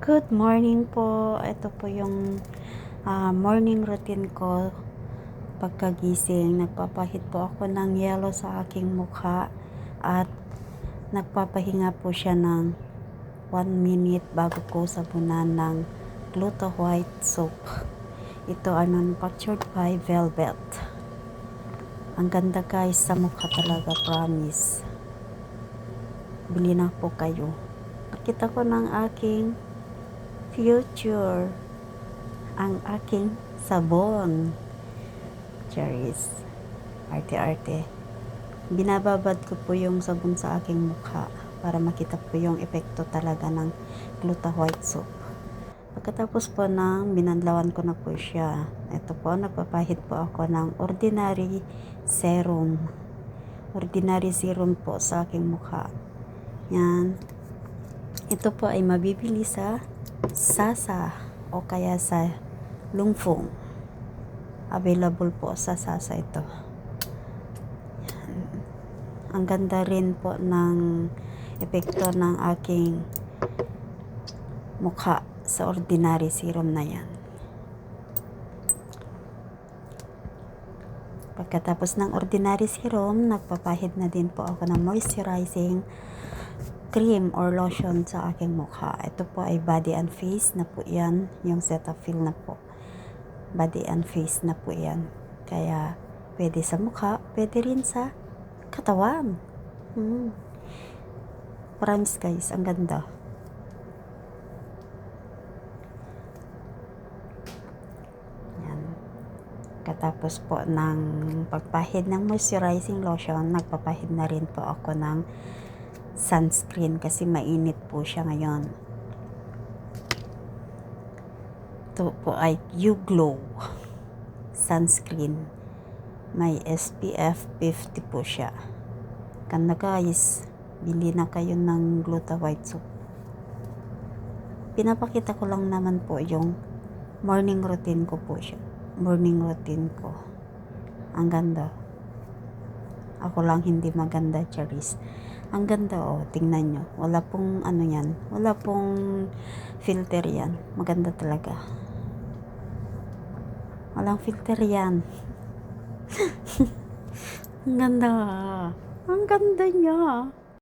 Good morning po. Ito po yung morning routine ko pagkagising. Nagpapahid po ako ng yellow sa aking mukha at nagpapahinga po siya ng 1 minute bago ko sabunan ng Gluta White Soap. Ito ay manufactured by Velvet. Ang ganda guys sa mukha talaga, promise. Bili na po kayo. Nakita ko ng aking future, ang aking sabon. Cherries. Arte-arte. Binababad ko po yung sabon sa aking mukha para makita po yung epekto talaga ng Gluta White Soap. Pagkatapos po ng binanlawan ko na po siya, ito po, nagpapahid po ako ng ordinary serum. Ordinary serum po sa aking mukha. Yan. Ito po ay mabibili sa Sasa o kaya sa Lungfong. Available po sa Sasa ito. Yan. Ang ganda rin po ng epekto ng aking mukha sa ordinary serum na yan. Pagkatapos ng ordinary serum, nagpapahid na din po ako ng moisturizing cream or lotion sa aking mukha. Ito po ay Body and Face na po yan. Yung Cetaphil na po. Body and Face na po yan. Kaya pwede sa mukha, pwede rin sa katawan. Promise guys, ang ganda. Yan. Katapos po ng pagpahid ng moisturizing lotion, nagpapahid na rin po ako ng sunscreen kasi mainit po siya ngayon. Ito po ay YouGlow sunscreen. May SPF 50 po siya. Ganda guys. Bili na kayo ng Gluta White Soap. Pinapakita ko lang naman po yung morning routine ko po siya. Morning routine ko. Ang ganda. Ako lang hindi maganda, Charis. Ang ganda oh, tingnan nyo. Wala pong ano yan. Wala pong filter yan. Maganda talaga. Walang filter yan. Ang ganda. Ang ganda niya.